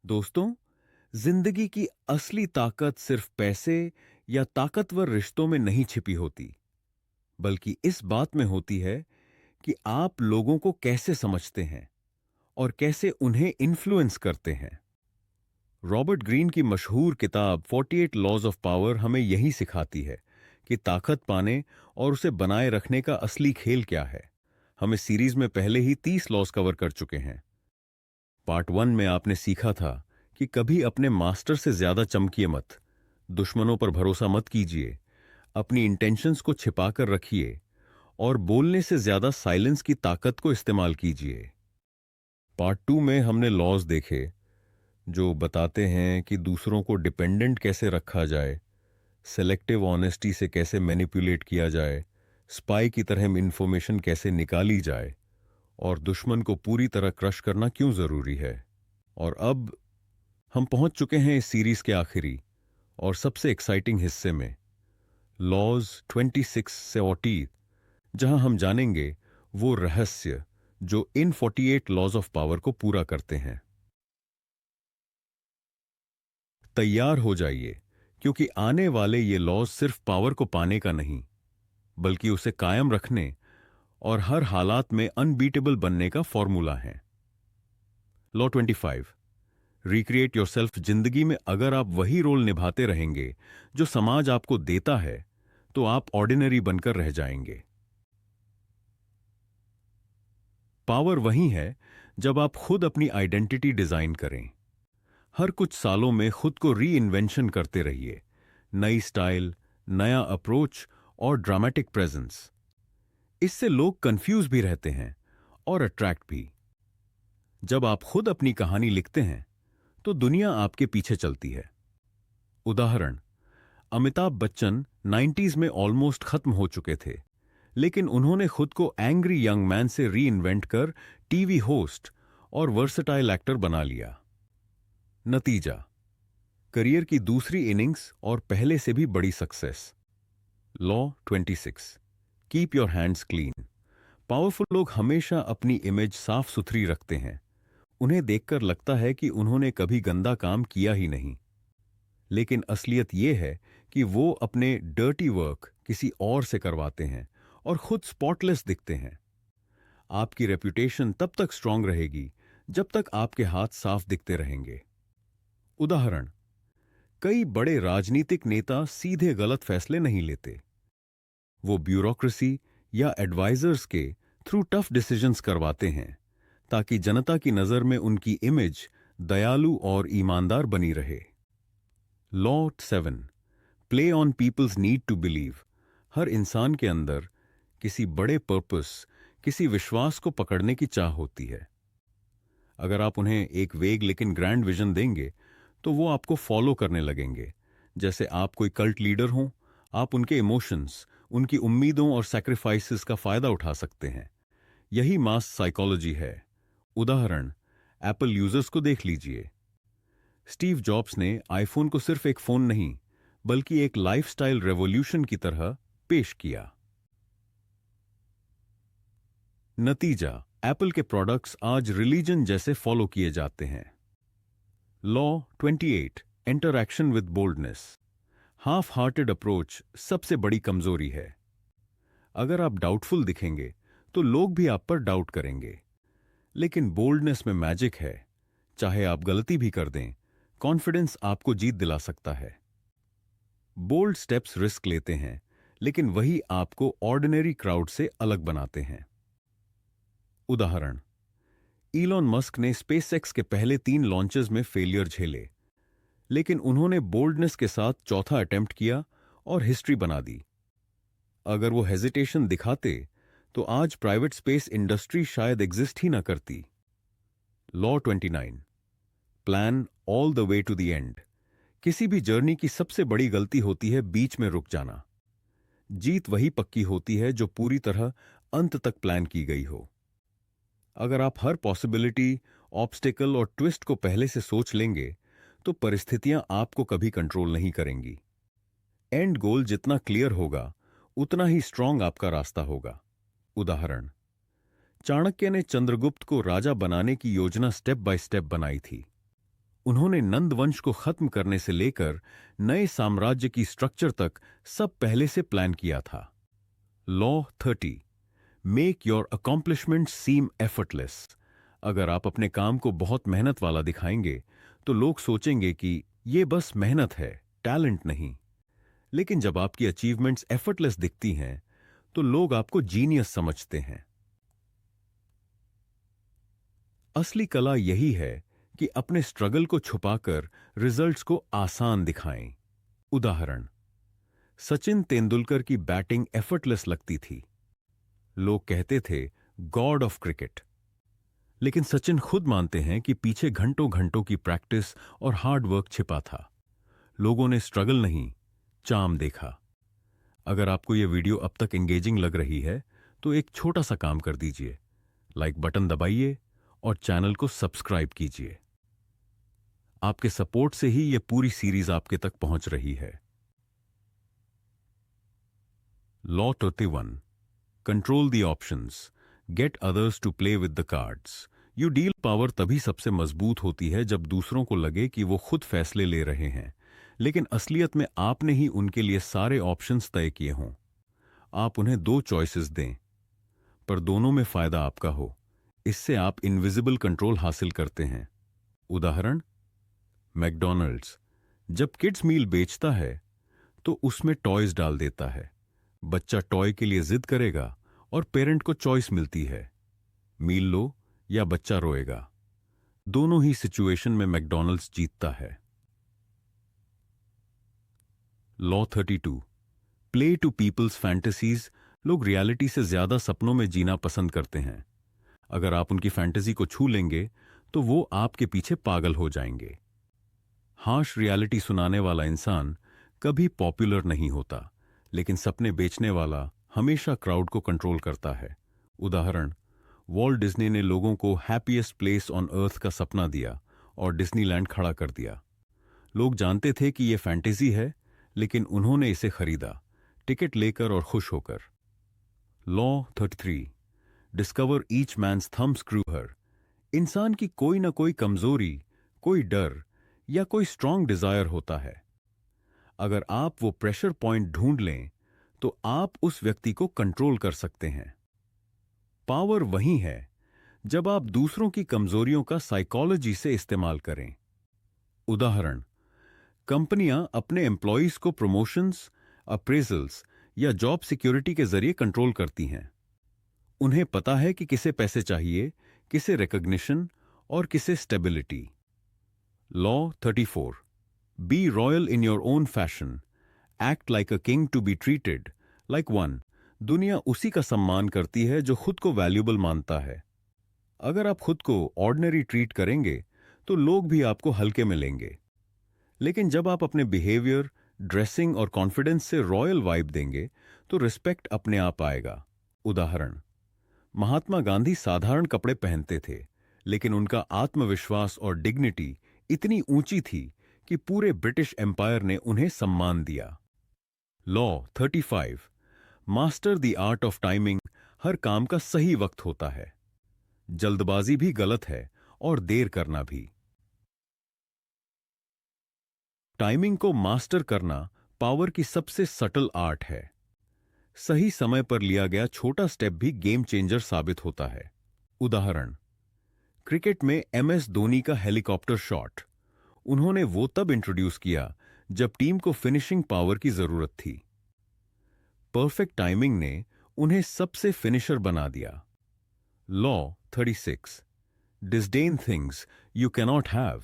दोस्तों, जिंदगी की असली ताकत सिर्फ पैसे या ताकतवर रिश्तों में नहीं छिपी होती, बल्कि इस बात में होती है कि आप लोगों को कैसे समझते हैं और कैसे उन्हें इन्फ्लुएंस करते हैं। रॉबर्ट ग्रीन की मशहूर किताब 48 लॉज ऑफ पावर हमें यही सिखाती है कि ताकत पाने और उसे बनाए रखने का असली खेल क्या है। हम इस सीरीज में पहले ही 30 लॉज कवर कर चुके हैं। पार्ट 1 में आपने सीखा था कि कभी अपने मास्टर से ज्यादा चमकिए मत, दुश्मनों पर भरोसा मत कीजिए, अपनी इंटेंशंस को छिपाकर रखिए और बोलने से ज्यादा साइलेंस की ताकत को इस्तेमाल कीजिए। पार्ट 2 में हमने लॉज देखे जो बताते हैं कि दूसरों को डिपेंडेंट कैसे रखा जाए, सेलेक्टिव ऑनेस्टी से कैसे मैनिपुलेट किया जाए, स्पाई की तरह इंफॉर्मेशन कैसे निकाली जाए और दुश्मन को पूरी तरह क्रश करना क्यों जरूरी है। और अब हम पहुंच चुके हैं इस सीरीज के आखिरी और सबसे एक्साइटिंग हिस्से में, लॉज 26 से 40, जहां हम जानेंगे वो रहस्य जो इन 48 लॉज ऑफ पावर को पूरा करते हैं। तैयार हो जाइए, क्योंकि आने वाले ये लॉज सिर्फ पावर को पाने का नहीं, बल्कि उसे कायम रखने और हर हालात में अनबीटेबल बनने का फॉर्मूला है। Law 25, recreate yourself. जिंदगी में अगर आप वही रोल निभाते रहेंगे जो समाज आपको देता है, तो आप ऑर्डिनरी बनकर रह जाएंगे। पावर वही है जब आप खुद अपनी आइडेंटिटी डिजाइन करें। हर कुछ सालों में खुद को री इन्वेंशन करते रहिए, नई स्टाइल, नया अप्रोच और ड्रामेटिक प्रेजेंस। इससे लोग कंफ्यूज भी रहते हैं और अट्रैक्ट भी। जब आप खुद अपनी कहानी लिखते हैं तो दुनिया आपके पीछे चलती है। उदाहरण, अमिताभ बच्चन 90s में ऑलमोस्ट खत्म हो चुके थे, लेकिन उन्होंने खुद को एंग्री यंग मैन से री इन्वेंट कर टीवी होस्ट और वर्सटाइल एक्टर बना लिया। नतीजा, करियर की दूसरी इनिंग्स और पहले से भी बड़ी success. Law 26, keep your hands clean. Powerful लोग हमेशा अपनी इमेज साफ सुथरी रखते हैं। उन्हें देखकर लगता है कि उन्होंने कभी गंदा काम किया ही नहीं, लेकिन असलियत यह है कि वो अपने डर्टी वर्क किसी और से करवाते हैं और खुद स्पॉटलेस दिखते हैं। आपकी रेपुटेशन तब तक स्ट्रांग रहेगी जब तक आपके हाथ साफ दिखते रहेंगे। उदाहरण, कई बड़े राजनीतिक नेता सीधे गलत फैसले नहीं लेते। वो ब्यूरोक्रेसी या एडवाइजर्स के थ्रू टफ डिसीजंस करवाते हैं, ताकि जनता की नजर में उनकी इमेज दयालु और ईमानदार बनी रहे। Law 7, play on people's need to believe. हर इंसान के अंदर किसी बड़े पर्पस, किसी विश्वास को पकड़ने की चाह होती है। अगर आप उन्हें एक वेग लेकिन ग्रैंड विजन देंगे, तो वो आपको फॉलो करने लगेंगे। जैसे आप कोई कल्ट लीडर हों, आप उनके इमोशंस, उनकी उम्मीदों और सैक्रिफाइसेस का फायदा उठा सकते हैं। यही मास साइकोलॉजी है। उदाहरण, एप्पल यूजर्स को देख लीजिए। स्टीव जॉब्स ने आईफोन को सिर्फ एक फोन नहीं, बल्कि एक लाइफस्टाइल रेवोल्यूशन की तरह पेश किया। नतीजा, एप्पल के प्रोडक्ट्स आज रिलीजन जैसे फॉलो किए जाते हैं। Law 28, interaction with boldness. Half hearted approach सबसे बड़ी कमजोरी है। अगर आप डाउटफुल दिखेंगे तो लोग भी आप पर डाउट करेंगे, लेकिन बोल्डनेस में मैजिक है। चाहे आप गलती भी कर दें, कॉन्फिडेंस आपको जीत दिला सकता है। बोल्ड स्टेप्स रिस्क लेते हैं, लेकिन वही आपको ऑर्डिनरी क्राउड से अलग बनाते हैं। उदाहरण, इलॉन मस्क ने स्पेसएक्स के पहले 3 लॉन्चेस में फेलियर झेले, लेकिन उन्होंने बोल्डनेस के साथ चौथा अटेम्प्ट किया और हिस्ट्री बना दी। अगर वो हेजिटेशन दिखाते तो आज प्राइवेट स्पेस इंडस्ट्री शायद एग्जिस्ट ही ना करती। Law 29, plan all the way to the end. किसी भी जर्नी की सबसे बड़ी गलती होती है बीच में रुक जाना। जीत वही पक्की होती है जो पूरी तरह अंत तक प्लान की गई हो। अगर आप हर पॉसिबिलिटी, ऑब्स्टिकल और ट्विस्ट को पहले से सोच लेंगे, तो परिस्थितियां आपको कभी कंट्रोल नहीं करेंगी। एंड गोल जितना क्लियर होगा, उतना ही स्ट्रांग आपका रास्ता होगा। उदाहरण, चाणक्य ने चंद्रगुप्त को राजा बनाने की योजना स्टेप बाय स्टेप बनाई थी। उन्होंने नंद वंश को खत्म करने से लेकर नए साम्राज्य की स्ट्रक्चर तक सब पहले से प्लान किया था। Law 30, make your accomplishment seem effortless. अगर आप अपने काम को बहुत मेहनत वाला दिखाएंगे तो लोग सोचेंगे कि ये बस मेहनत है, टैलेंट नहीं। लेकिन जब आपकी अचीवमेंट्स एफर्टलेस दिखती हैं तो लोग आपको जीनियस समझते हैं। असली कला यही है कि अपने स्ट्रगल को छुपाकर रिजल्ट्स को आसान दिखाएं। उदाहरण, सचिन तेंदुलकर की बैटिंग एफर्टलेस लगती थी। लोग कहते थे गॉड ऑफ क्रिकेट। लेकिन सचिन खुद मानते हैं कि पीछे घंटों घंटों की प्रैक्टिस और हार्ड वर्क छिपा था। लोगों ने स्ट्रगल नहीं, चार्म देखा। अगर आपको यह वीडियो अब तक एंगेजिंग लग रही है तो एक छोटा सा काम कर दीजिए, लाइक बटन दबाइए और चैनल को सब्सक्राइब कीजिए। आपके सपोर्ट से ही यह पूरी सीरीज आपके तक पहुंच रही है। Law 31, control the options, get others to play with the cards. You deal power तभी सबसे मजबूत होती है जब दूसरों को लगे कि वो खुद फैसले ले रहे हैं, लेकिन असलियत में आपने ही उनके लिए सारे ऑप्शंस तय किए हों। आप उन्हें 2 चॉइसेस दें, पर दोनों में फायदा आपका हो। इससे आप इनविजिबल कंट्रोल हासिल करते हैं। उदाहरण, मैकडॉनल्ड्स जब किड्स मील बेचता है तो उसमें टॉयज डाल देता है। बच्चा टॉय के लिए जिद करेगा और पेरेंट को चॉइस मिलती है, मील लो या बच्चा रोएगा। दोनों ही सिचुएशन में मैकडॉनल्ड्स जीतता है। Law 32, play to people's fantasies. लोग रियलिटी से ज्यादा सपनों में जीना पसंद करते हैं। अगर आप उनकी फैंटेसी को छू लेंगे तो वो आपके पीछे पागल हो जाएंगे। हार्श रियलिटी सुनाने वाला इंसान कभी पॉपुलर नहीं होता, लेकिन सपने बेचने वाला हमेशा क्राउड को कंट्रोल करता है। उदाहरण, वॉल्ट डिज्नी ने लोगों को हैप्पीएस्ट प्लेस ऑन अर्थ का सपना दिया और डिज्नीलैंड खड़ा कर दिया। लोग जानते थे कि यह फैंटेसी है, लेकिन उन्होंने इसे खरीदा, टिकट लेकर और खुश होकर। Law 33, discover each man's thumbscrew हर। इंसान की कोई ना कोई कमजोरी, कोई डर या कोई स्ट्रांग डिजायर होता है। अगर आप वो प्रेशर पॉइंट ढूंढ लें तो आप उस व्यक्ति को कंट्रोल कर सकते हैं। पावर वही है जब आप दूसरों की कमजोरियों का साइकोलॉजी से इस्तेमाल करें। उदाहरण, कंपनियां अपने एम्प्लॉयज को प्रमोशंस, अप्रेजल्स या जॉब सिक्योरिटी के जरिए कंट्रोल करती हैं। उन्हें पता है कि किसे पैसे चाहिए, किसे रिकॉग्निशन और किसे stability. Law 34, be royal in your own fashion, act like a king to be treated like one. दुनिया उसी का सम्मान करती है जो खुद को वैल्यूबल मानता है। अगर आप खुद को ऑर्डिनरी ट्रीट करेंगे तो लोग भी आपको हल्के में लेंगे, लेकिन जब आप अपने बिहेवियर, ड्रेसिंग और कॉन्फिडेंस से रॉयल वाइब देंगे तो रिस्पेक्ट अपने आप आएगा। उदाहरण, महात्मा गांधी साधारण कपड़े पहनते थे, लेकिन उनका आत्मविश्वास और डिग्निटी इतनी ऊंची थी कि पूरे ब्रिटिश एम्पायर ने उन्हें सम्मान दिया। Law 35, master the art of timing. हर काम का सही वक्त होता है। जल्दबाजी भी गलत है और देर करना भी। टाइमिंग को मास्टर करना पावर की सबसे सटल आर्ट है। सही समय पर लिया गया छोटा स्टेप भी गेम चेंजर साबित होता है। उदाहरण, क्रिकेट में MS धोनी का हेलीकॉप्टर शॉट। उन्होंने वो तब इंट्रोड्यूस किया जब टीम को फिनिशिंग पावर की जरूरत थी। परफेक्ट टाइमिंग ने उन्हें सबसे फिनिशर बना दिया। Law 36, disdain things you cannot have,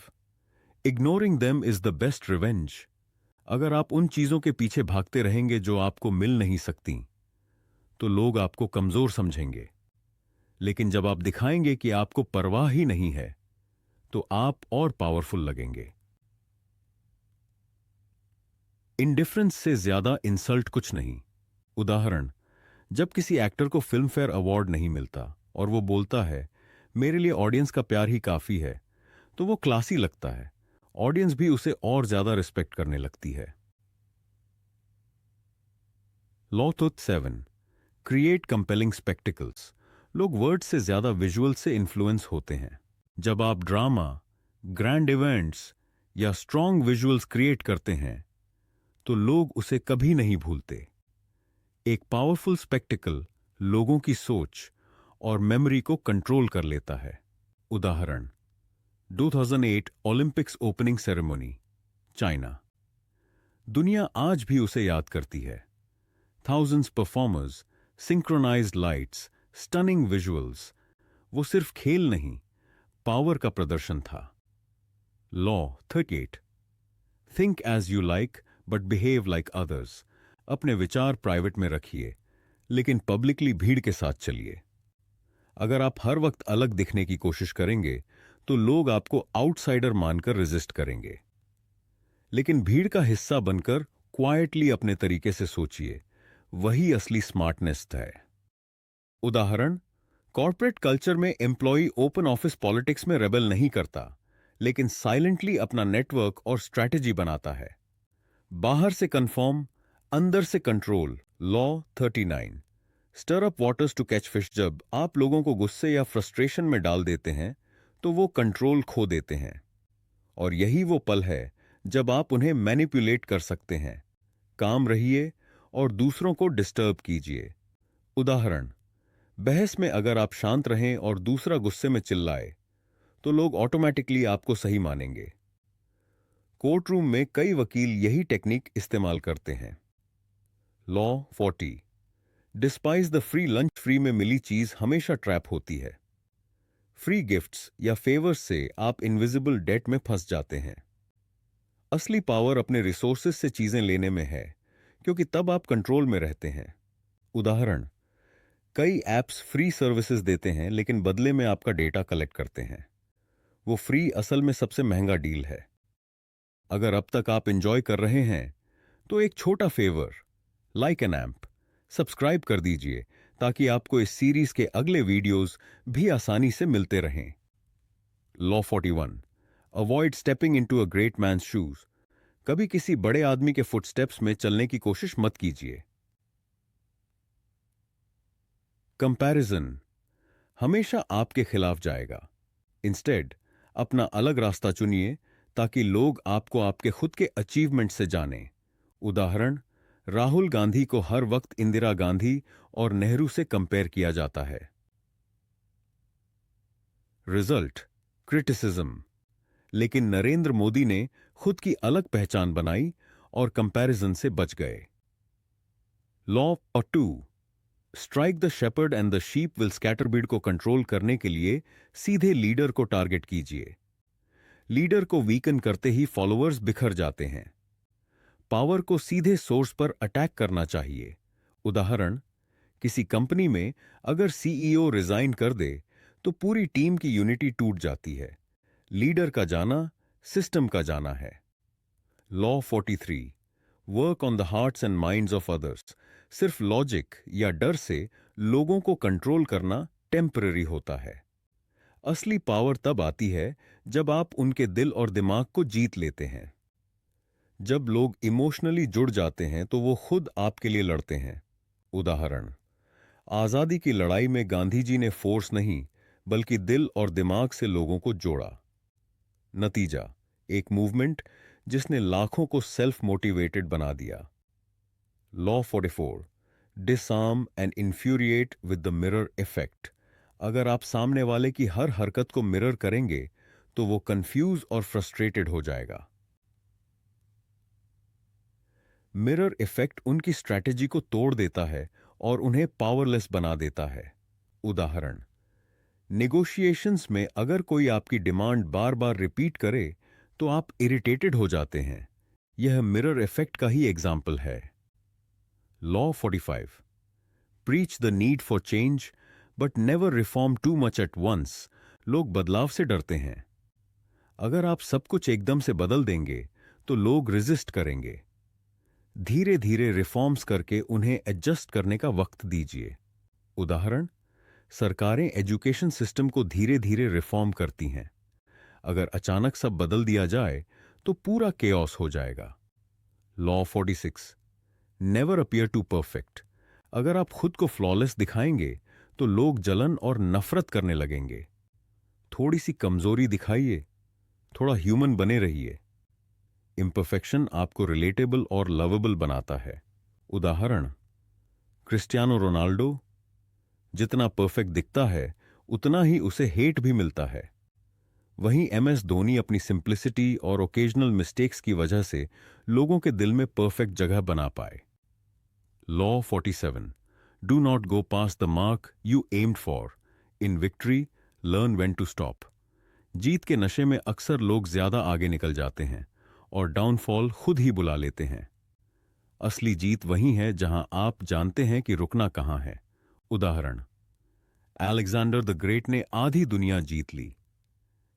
ignoring them is the best revenge. अगर आप उन चीजों के पीछे भागते रहेंगे जो आपको मिल नहीं सकती तो लोग आपको कमजोर समझेंगे, लेकिन जब आप दिखाएंगे कि आपको परवाह ही नहीं है तो आप और पावरफुल लगेंगे। इंडिफरेंस से ज्यादा इंसल्ट कुछ नहीं। उदाहरण, जब किसी एक्टर को फिल्म फेयर अवार्ड नहीं मिलता और वो बोलता है मेरे लिए ऑडियंस का प्यार ही काफी है, तो वो क्लासी लगता है। ऑडियंस भी उसे और ज्यादा रिस्पेक्ट करने लगती है। Law 7, create compelling spectacles. लोग वर्ड से ज्यादा विजुअल से इन्फ्लुएंस होते हैं। जब आप ड्रामा, ग्रैंड इवेंट्स या स्ट्रॉन्ग विजुअल्स क्रिएट करते हैं तो लोग उसे कभी नहीं भूलते। एक पावरफुल स्पेक्टिकल लोगों की सोच और मेमोरी को कंट्रोल कर लेता है। उदाहरण 2008 ओलंपिक्स ओपनिंग सेरेमनी, चाइना। दुनिया आज भी उसे याद करती है। Thousands performers, synchronised lights, stunning visuals. वो सिर्फ खेल नहीं, पावर का प्रदर्शन था। Law 38, think as you like but behave like others. अपने विचार प्राइवेट में रखिए, लेकिन पब्लिकली भीड़ के साथ चलिए। अगर आप हर वक्त अलग दिखने की कोशिश करेंगे तो लोग आपको आउटसाइडर मानकर रेजिस्ट करेंगे। लेकिन भीड़ का हिस्सा बनकर क्वाइटली अपने तरीके से सोचिए, वही असली स्मार्टनेस है। उदाहरण, कॉर्पोरेट कल्चर में एम्प्लॉय ओपन ऑफिस पॉलिटिक्स में रेबल नहीं करता, लेकिन साइलेंटली अपना नेटवर्क और स्ट्रैटेजी बनाता है। बाहर से कंफर्म, अंदर से control. Law 39, stir up waters to catch fish. जब आप लोगों को गुस्से या फ्रस्ट्रेशन में डाल देते हैं तो वो कंट्रोल खो देते हैं, और यही वो पल है जब आप उन्हें मैनिपुलेट कर सकते हैं। काम रहिए और दूसरों को डिस्टर्ब कीजिए। उदाहरण, बहस में अगर आप शांत रहें और दूसरा गुस्से में चिल्लाए तो लोग ऑटोमेटिकली आपको सही मानेंगे। कोर्ट रूम में कई वकील यही टेक्निक इस्तेमाल करते हैं। Law 40, despise the free lunch. Free में मिली चीज हमेशा ट्रैप होती है। फ्री गिफ्ट्स या फेवर्स से आप इनविजिबल डेट में फंस जाते हैं। असली पावर अपने रिसोर्सेज से चीजें लेने में है, क्योंकि तब आप कंट्रोल में रहते हैं। उदाहरण, कई ऐप्स फ्री सर्विसेज देते हैं लेकिन बदले में आपका डेटा कलेक्ट करते हैं। वो फ्री असल में सबसे महंगा डील है। अगर अब तक आप एंजॉय कर रहे हैं तो एक छोटा favour, like an app, subscribe कर दीजिए ताकि आपको इस सीरीज के अगले वीडियोस भी आसानी से मिलते रहें। Law 41, avoid stepping into a great man's shoes. कभी किसी बड़े आदमी के फुटस्टेप्स में चलने की कोशिश मत कीजिए। कंपैरिजन हमेशा आपके खिलाफ जाएगा। इंस्टेड अपना अलग रास्ता चुनिए ताकि लोग आपको आपके खुद के अचीवमेंट से जानें। उदाहरण, राहुल गांधी को हर वक्त इंदिरा गांधी और नेहरू से कंपेयर किया जाता है। Result, criticism. लेकिन नरेंद्र मोदी ने खुद की अलग पहचान बनाई और कंपैरिजन से बच गए। Law 2, strike the shepherd and the sheep will scatter. भीड़ को कंट्रोल करने के लिए सीधे लीडर को टारगेट कीजिए। लीडर को वीकन करते ही फॉलोअर्स बिखर जाते हैं। पावर को सीधे सोर्स पर अटैक करना चाहिए। उदाहरण, किसी कंपनी में अगर सीईओ रिजाइन कर दे तो पूरी टीम की यूनिटी टूट जाती है। लीडर का जाना सिस्टम का जाना है। Law 43, work on the hearts and minds of others. सिर्फ लॉजिक या डर से लोगों को कंट्रोल करना टेम्पररी होता है। असली पावर तब आती है जब आप उनके दिल और दिमाग को जीत लेते हैं। जब लोग इमोशनली जुड़ जाते हैं तो वो खुद आपके लिए लड़ते हैं। उदाहरण, आजादी की लड़ाई में गांधी जी ने फोर्स नहीं बल्कि दिल और दिमाग से लोगों को जोड़ा। नतीजा, एक मूवमेंट जिसने लाखों को सेल्फ मोटिवेटेड बना दिया। Law 44, disarm and infuriate with the mirror effect. अगर आप सामने वाले की हर हरकत को मिरर करेंगे तो वो कंफ्यूज और फ्रस्ट्रेटेड हो जाएगा। मिरर इफेक्ट उनकी स्ट्रैटेजी को तोड़ देता है और उन्हें पावरलेस बना देता है। उदाहरण, नेगोशिएशंस में अगर कोई आपकी डिमांड बार बार रिपीट करे तो आप इरिटेटेड हो जाते हैं। यह मिरर इफेक्ट का ही एग्जाम्पल है। Law 45, preach the need for change but never reform too much at once. लोग बदलाव से डरते हैं। अगर आप सब कुछ एकदम से बदल देंगे तो लोग रेजिस्ट करेंगे। धीरे धीरे रिफॉर्म्स करके उन्हें एडजस्ट करने का वक्त दीजिए। उदाहरण, सरकारें एजुकेशन सिस्टम को धीरे धीरे रिफॉर्म करती हैं। अगर अचानक सब बदल दिया जाए तो पूरा केओस हो जाएगा। Law 46, never appear too perfect. अगर आप खुद को फ्लॉलेस दिखाएंगे तो लोग जलन और नफरत करने लगेंगे। थोड़ी सी कमजोरी दिखाइए थोड़ा ह्यूमन बने रहिए। इम्परफेक्शन आपको रिलेटेबल और लवेबल बनाता है। उदाहरण, क्रिस्टियानो रोनाल्डो जितना परफेक्ट दिखता है उतना ही उसे हेट भी मिलता है। वहीं MS धोनी अपनी सिंप्लिसिटी और ओकेजनल मिस्टेक्स की वजह से लोगों के दिल में परफेक्ट जगह बना पाए। Law 47, do not go past the mark you aimed for. In victory learn when to stop. जीत के नशे में अक्सर लोग ज्यादा आगे निकल जाते हैं और डाउनफॉल खुद ही बुला लेते हैं। असली जीत वहीं है जहां आप जानते हैं कि रुकना कहां है। उदाहरण, अलेक्जेंडर द ग्रेट ने आधी दुनिया जीत ली,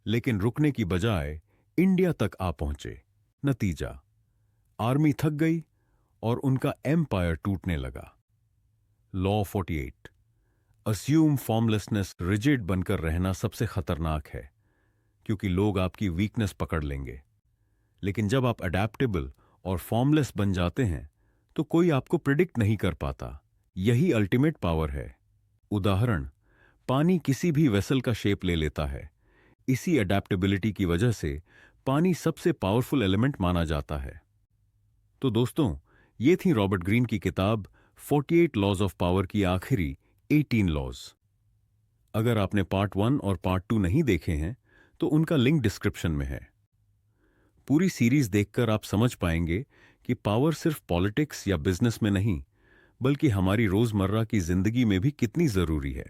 लेकिन रुकने की बजाय इंडिया तक आ पहुंचे। नतीजा, आर्मी थक गई और उनका एम्पायर टूटने लगा। Law 48, assume formlessness. रिजिड बनकर रहना सबसे खतरनाक है, क्योंकि लोग आपकी वीकनेस पकड़ लेंगे। लेकिन जब आप अडेप्टेबल और फॉर्मलेस बन जाते हैं तो कोई आपको प्रिडिक्ट नहीं कर पाता। यही अल्टीमेट पावर है। उदाहरण, पानी किसी भी वेसल का शेप ले लेता है। इसी अडेप्टेबिलिटी की वजह से पानी सबसे पावरफुल एलिमेंट माना जाता है। तो दोस्तों, ये थी रॉबर्ट ग्रीन की किताब 48 लॉज ऑफ पावर की आखिरी 18 लॉज। अगर आपने पार्ट 1 और पार्ट 2 नहीं देखे हैं तो उनका लिंक डिस्क्रिप्शन में है। पूरी सीरीज देखकर आप समझ पाएंगे कि पावर सिर्फ पॉलिटिक्स या बिजनेस में नहीं, बल्कि हमारी रोजमर्रा की जिंदगी में भी कितनी जरूरी है।